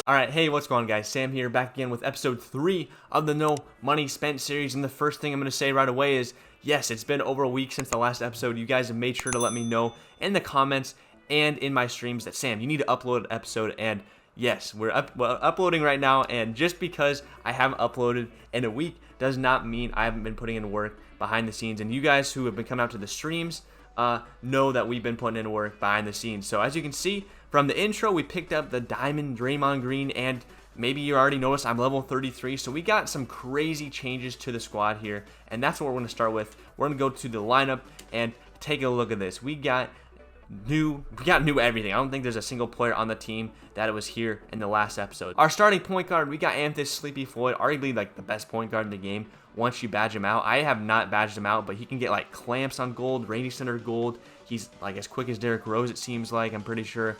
Alright, hey, what's going on, guys? Sam here, back again with episode 3 of the No Money Spent series, and the first thing I'm going to say right away is, yes, it's been over a week since the last episode. You guys have made sure to let me know in the comments and in my streams that, Sam, you need to upload an episode, and yes, we're uploading right now, and just because I haven't uploaded in a week does not mean I haven't been putting in work behind the scenes, and you guys who have been coming out to the streams know that we've been putting in work behind the scenes. So as you can see from the intro, we picked up the Diamond Draymond Green, and maybe you already noticed I'm level 33, so we got some crazy changes to the squad here, and that's what we're going to start with. We're going to go to the lineup and take a look at this. We got new everything. I don't think there's a single player on the team that was here in the last episode. Our starting point guard, we got Amethyst Sleepy Floyd, arguably like the best point guard in the game once you badge him out. I have not badged him out, but he can get like clamps on gold, rainy center gold. He's like as quick as Derrick Rose, it seems like, I'm pretty sure.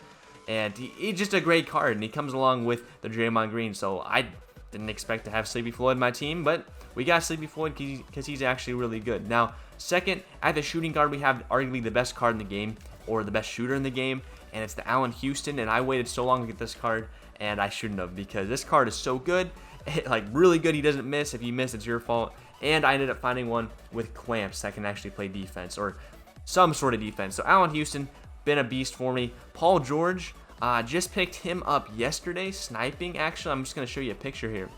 And he's just a great card, and he comes along with the Draymond Green. So I didn't expect to have Sleepy Floyd in my team, but we got Sleepy Floyd because he's actually really good. Now, second, at the shooting guard, we have arguably the best card in the game, or the best shooter in the game, and it's the Allen Houston. And I waited so long to get this card, and I shouldn't have, because this card is so good, like really good. He doesn't miss. If you miss, it's your fault. And I ended up finding one with clamps that can actually play defense, or some sort of defense. So Allen Houston, been a beast for me. Paul George, just picked him up yesterday sniping. Actually, I'm just going to show you a picture here.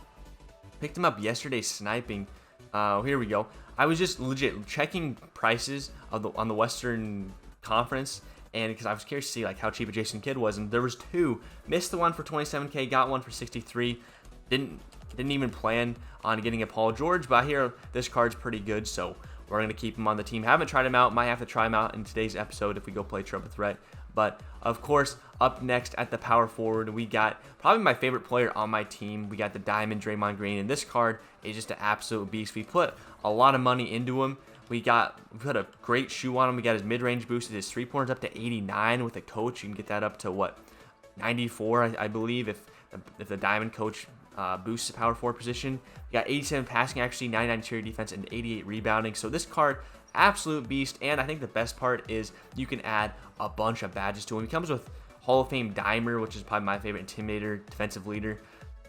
Picked him up yesterday sniping. Here we go. I was just legit checking prices on the Western Conference, and because I was curious to see like how cheap a Jason Kidd was, and there was two. Missed the one for 27k, got one for 63. Didn't even plan on getting a Paul George, but I hear this card's pretty good, so we're going to keep him on the team. Haven't tried him out. Might have to try him out in today's episode if we go play Triple Threat. But, of course, up next at the power forward, we got probably my favorite player on my team. We got the Diamond Draymond Green, and this card is just an absolute beast. We put a lot of money into him. We put a great shoe on him. We got his mid-range boosted, his three-pointers up to 89 with a coach. You can get that up to, what, 94, I believe, if the Diamond coach boosts the power forward position. We got 87 passing accuracy, 99 interior defense, and 88 rebounding. So this card, absolute beast. And I think the best part is you can add a bunch of badges to him. He comes with Hall of Fame Dimer, which is probably my favorite intimidator, defensive leader.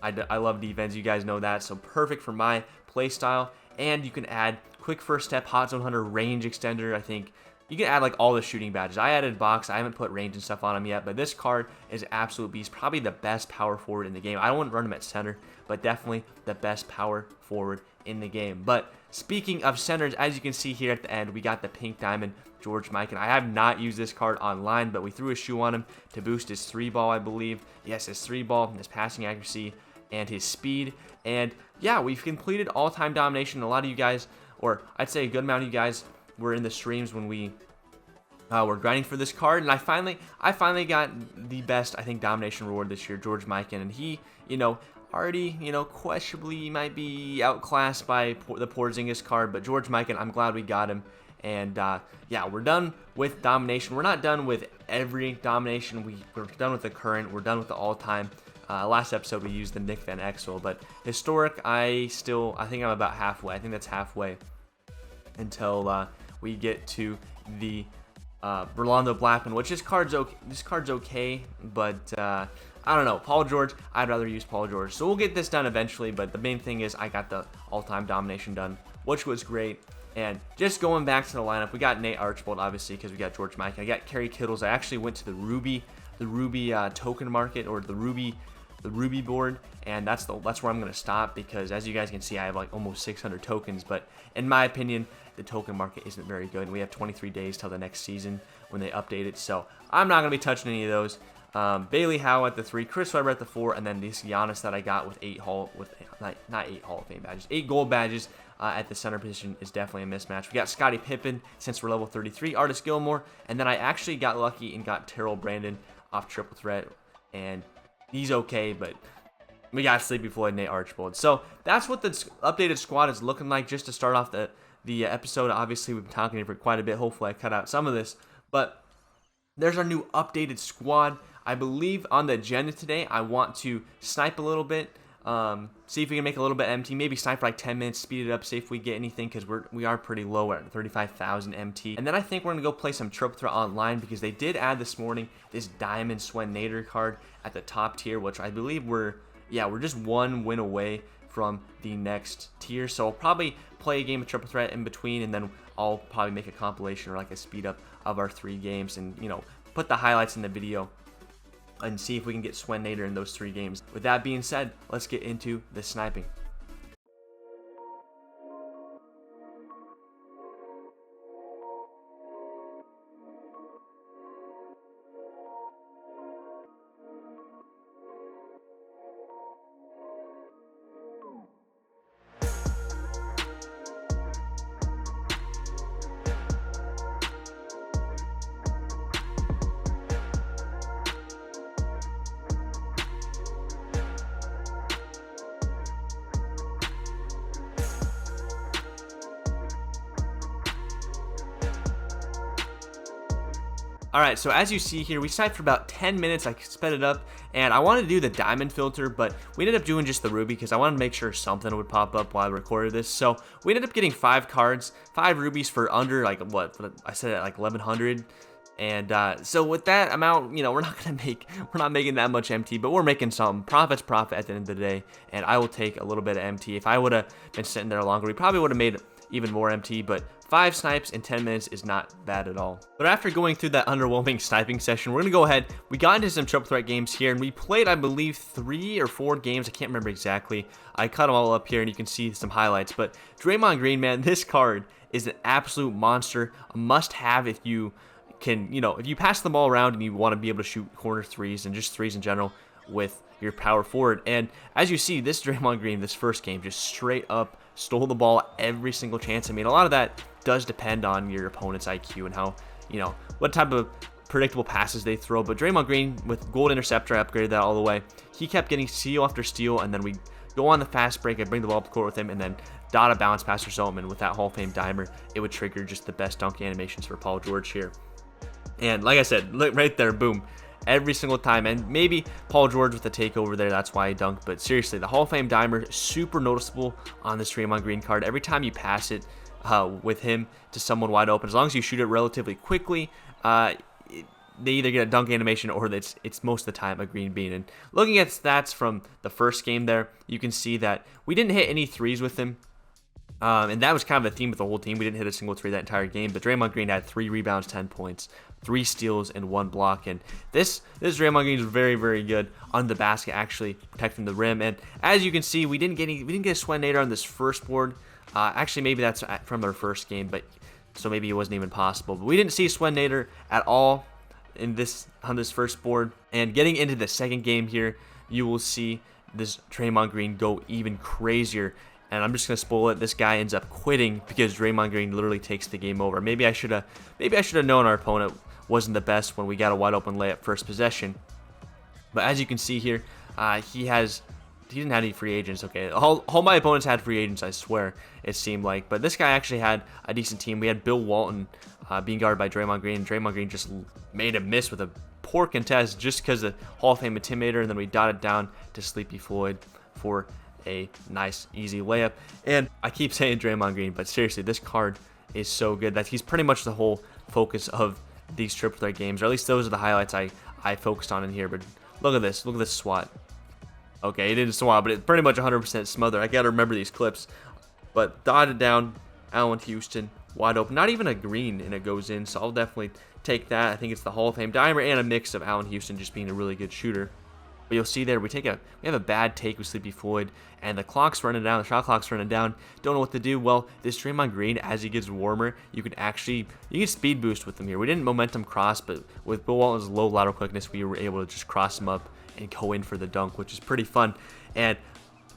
I love defense, you guys know that, so perfect for my play style. And you can add quick first step, hot zone hunter, range extender. I think you can add like all the shooting badges. I added box. I haven't put range and stuff on him yet, but this card is absolute beast. Probably the best power forward in the game. I don't want to run him at center, but definitely the best power forward in the game. But speaking of centers, as you can see here at the end, we got the pink diamond George Mikan. I have not used this card online, but we threw a shoe on him to boost his three ball, I believe. Yes, his three ball, his passing accuracy, and his speed. And yeah, we've completed all-time domination. A lot of you guys, or I'd say a good amount of you guys, were in the streams when we were grinding for this card, and I finally got the best, I think, domination reward this year, George Mikan. And he, already, questionably might be outclassed by the Porzingis card, but George Mikan, I'm glad we got him. And yeah, we're done with domination. We're not done with every domination. We're done with the current. We're done with the all-time. Last episode we used the Nick Van Exel, but historic, I think I'm about halfway. I think that's halfway until we get to the Rolando Blackman, which this card's okay, but I don't know. Paul George, I'd rather use Paul George. So we'll get this done eventually, but the main thing is I got the all-time domination done, which was great. And just going back to the lineup, we got Nate Archibald, obviously, because we got George Mikan. I got Kerry Kittles. I actually went to the Ruby token market, or the Ruby board, and that's where I'm going to stop, because as you guys can see, I have like almost 600 tokens, but in my opinion, the token market isn't very good. We have 23 days till the next season when they update it, so I'm not going to be touching any of those. Bailey Howe at the 3, Chris Webber at the 4, and then this Giannis that I got with 8 Hall of Fame badges, 8 gold badges at the center position is definitely a mismatch. We got Scottie Pippen since we're level 33, Artis Gilmore, and then I actually got lucky and got Terrell Brandon off Triple Threat, and he's okay, but we got Sleepy Floyd, Nate Archibald. So that's what the updated squad is looking like. Just to start off the episode, obviously we've been talking here for quite a bit. Hopefully I cut out some of this, but there's our new updated squad. I believe on the agenda today, I want to snipe a little bit. See if we can make a little bit MT, maybe snipe for like 10 minutes, speed it up, see if we get anything, because we are pretty low at 35,000 MT. And then I think we're going to go play some triple threat online, because they did add this morning this Diamond Swenator card at the top tier, which I believe we're just one win away from the next tier. So I'll probably play a game of triple threat in between, and then I'll probably make a compilation or like a speed up of our 3 games and, you know, put the highlights in the video and see if we can get Swenator in those 3 games. With that being said, let's get into the sniping. Alright, so as you see here, we sniped for about 10 minutes. I sped it up, and I wanted to do the diamond filter, but we ended up doing just the ruby because I wanted to make sure something would pop up while I recorded this. So we ended up getting 5 cards, 5 rubies for under, like, what, I said at like 1100. And so with that amount, you know, we're not making that much MT, but we're making some. Profit's profit at the end of the day, and I will take a little bit of MT. If I would have been sitting there longer, we probably would have made even more MT, but 5 snipes in 10 minutes is not bad at all. But after going through that underwhelming sniping session, we're going to go ahead. We got into some triple threat games here, and we played, I believe, 3 or 4 games. I can't remember exactly. I cut them all up here, and you can see some highlights. But Draymond Green, man, this card is an absolute monster. A must-have if you can, you know, if you pass the ball around and you want to be able to shoot corner threes and just threes in general with your power forward. And as you see, this Draymond Green, this first game, just straight up stole the ball every single chance. I mean, a lot of that does depend on your opponent's IQ and how, you know, what type of predictable passes they throw. But Draymond Green, with gold interceptor, I upgraded that all the way. He kept getting steal after steal, and then we go on the fast break. I bring the ball up the court with him, and then dot a bounce pass or something. And with that Hall of Fame dimer, it would trigger just the best dunk animations for Paul George here. And like I said, look right there, boom. Every single time, and maybe Paul George with the takeover there, that's why he dunked. But seriously, the Hall of Fame dimer, super noticeable on this Draymond Green card. Every time you pass it with him to someone wide open, as long as you shoot it relatively quickly, they either get a dunk animation or it's most of the time a green bean. And looking at stats from the first game there, you can see that we didn't hit any threes with him. And that was kind of the theme with the whole team. We didn't hit a single 3 that entire game, but Draymond Green had 3 rebounds, 10 points, 3 steals, and 1 block. And this Draymond Green is very, very good on the basket, actually protecting the rim. And as you can see, we didn't get a Swenator on this first board. Actually, maybe that's from our first game, but so maybe it wasn't even possible. But we didn't see Swenator at all on this first board. And getting into the second game here, you will see this Draymond Green go even crazier. And I'm just gonna spoil it. This guy ends up quitting because Draymond Green literally takes the game over. Maybe I should have known our opponent wasn't the best when we got a wide open layup first possession. But as you can see here, he didn't have any free agents. Okay, all my opponents had free agents, I swear, it seemed like. But this guy actually had a decent team. We had Bill Walton being guarded by Draymond Green. Draymond Green just made a miss with a poor contest just because of the Hall of Fame Intimidator, and then we dotted down to Sleepy Floyd for a nice easy layup. And I keep saying Draymond Green, but seriously, this card is so good that he's pretty much the whole focus of these triple threat games, or at least those are the highlights I focused on in here. But look at this swat. Okay, he didn't swat, but it's pretty much 100% smother. I gotta remember these clips. But dotted down, Allen Houston wide open, not even a green, and it goes in. So I'll definitely take that. I think it's the Hall of Fame dimer and a mix of Allen Houston just being a really good shooter. But you'll see there, we have a bad take with Sleepy Floyd, and the clock's running down, the shot clock's running down. Don't know what to do. Well, this Draymond Green, as he gets warmer, you can speed boost with him here. We didn't momentum cross, but with Bill Walton's low lateral quickness, we were able to just cross him up and go in for the dunk, which is pretty fun. And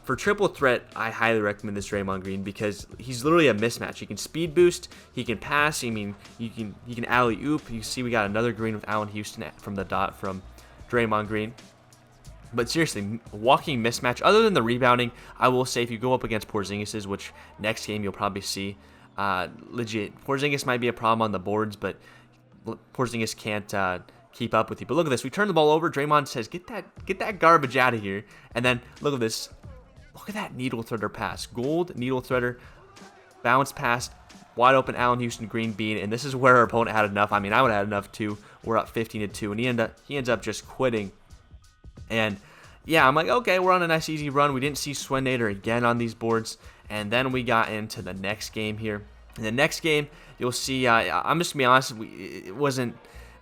for triple threat, I highly recommend this Draymond Green because he's literally a mismatch. He can speed boost, he can pass. I mean, he can alley oop. You see, we got another green with Allen Houston from the dot from Draymond Green. But seriously, walking mismatch, other than the rebounding, I will say if you go up against Porzingis, which next game you'll probably see, legit, Porzingis might be a problem on the boards, but Porzingis can't keep up with you. But look at this, we turn the ball over, Draymond says, get that garbage out of here, and then look at this, look at that needle threader pass. Gold needle threader, bounce pass, wide open Allen Houston green bean, and this is where our opponent had enough. I mean, I would have had enough too. We're up 15-2, and he ends up just quitting. And yeah, I'm like, okay, we're on a nice easy run. We didn't see Swenator again on these boards, and then we got into the next game here. In the next game, you'll see. I'm just gonna be honest.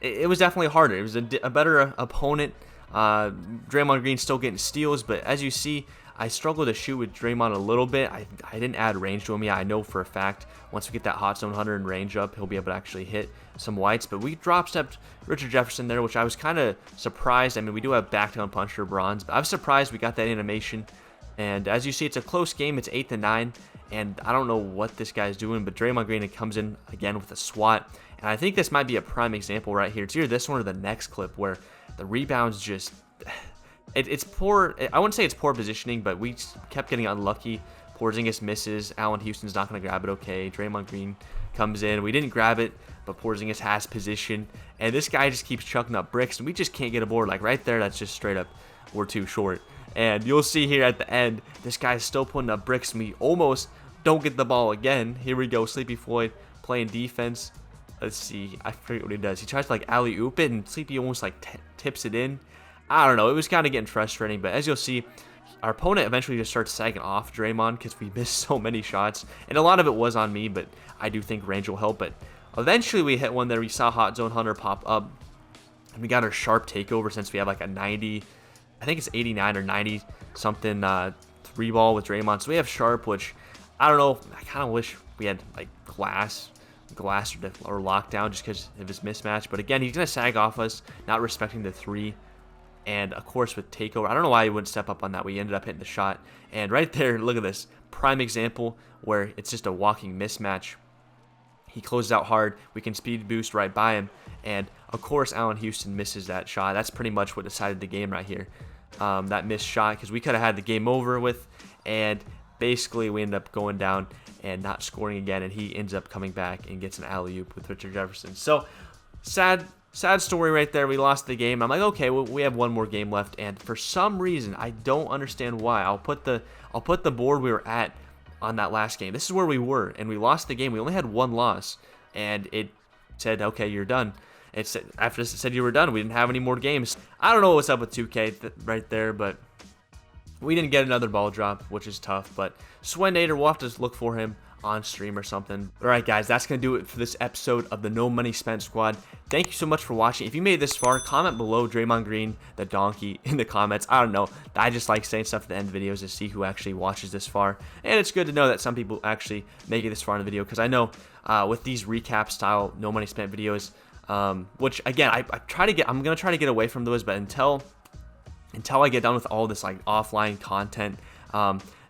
It was definitely harder. It was a better opponent. Draymond Green still getting steals, but as you see, I struggled to shoot with Draymond a little bit. I didn't add range to him. Yeah, I know for a fact once we get that hot zone 100 and range up, he'll be able to actually hit some whites. But we drop stepped Richard Jefferson there, which I was kind of surprised. I mean, we do have back down puncher bronze, but I was surprised we got that animation. And as you see, it's a close game. It's 8-9, and I don't know what this guy's doing, but Draymond Green comes in again with a swat. And I think this might be a prime example right here. It's either this one or the next clip where the rebounds just... It's poor. I wouldn't say it's poor positioning, but we kept getting unlucky. Porzingis misses. Allen Houston's not going to grab it. Okay, Draymond Green comes in. We didn't grab it, but Porzingis has position, and this guy just keeps chucking up bricks, and we just can't get a board. Like right there, that's just straight up, we're too short. And you'll see here at the end, this guy's still putting up bricks, and we almost don't get the ball again. Here we go, Sleepy Floyd playing defense. Let's see, I forget what he does. He tries to like alley-oop it, and Sleepy almost like tips it in. I don't know. It was kind of getting frustrating, but as you'll see, our opponent eventually just starts sagging off Draymond because we missed so many shots, and a lot of it was on me, but I do think range will help. But eventually we hit one there. We saw Hot Zone Hunter pop up, and we got our sharp takeover since we have like a 90, I think it's 89 or 90 something 3-ball with Draymond. So we have sharp, which I don't know. I kind of wish we had like glass or lockdown just because of his mismatch. But again, he's gonna sag off us, not respecting the 3. And of course with takeover, I don't know why he wouldn't step up on that. We ended up hitting the shot, and right there, look at this prime example where it's just a walking mismatch. He closes out hard. We can speed boost right by him, and of course Allen Houston misses that shot. That's pretty much what decided the game right here. That missed shot, because we could have had the game over with, and basically we ended up going down and not scoring again, and he ends up coming back and gets an alley-oop with Richard Jefferson. So sad story right there. We lost the game. I'm like, okay, well, we have one more game left, and for some reason, I don't understand why. I'll put the board we were at on that last game. This is where we were, and we lost the game. We only had one loss, and it said, okay, you're done. It said, after this, it said you were done. We didn't have any more games. I don't know what's up with 2K right there, but we didn't get another ball drop, which is tough. But Swenator, we'll have to look for him on stream or something. Alright guys, that's going to do it for this episode of the No Money Spent Squad. Thank you so much for watching. If you made it this far, comment below Draymond Green, the donkey, in the comments. I don't know. I just like saying stuff at the end of videos to see who actually watches this far. And it's good to know that some people actually make it this far in the video, because I know with these recap style No Money Spent videos, which again, I'm going to try to get away from those, but until I get done with all this like offline content,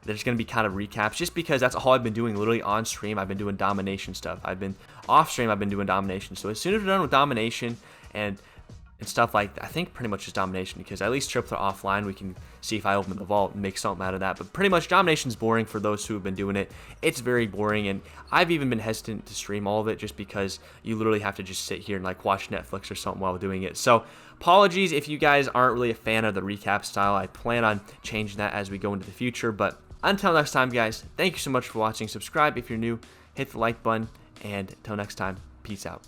there's going to be kind of recaps, just because that's all I've been doing. Literally on stream, I've been doing domination stuff. I've been off stream, I've been doing domination. So as soon as we're done with domination and stuff like that, I think pretty much just domination, because at least triple offline, we can see if I open the vault and make something out of that. But pretty much domination's boring for those who have been doing it. It's very boring, and I've even been hesitant to stream all of it just because you literally have to just sit here and like watch Netflix or something while doing it. So apologies if you guys aren't really a fan of the recap style. I plan on changing that as we go into the future, but until next time, guys, thank you so much for watching. Subscribe if you're new, hit the like button, and until next time, peace out.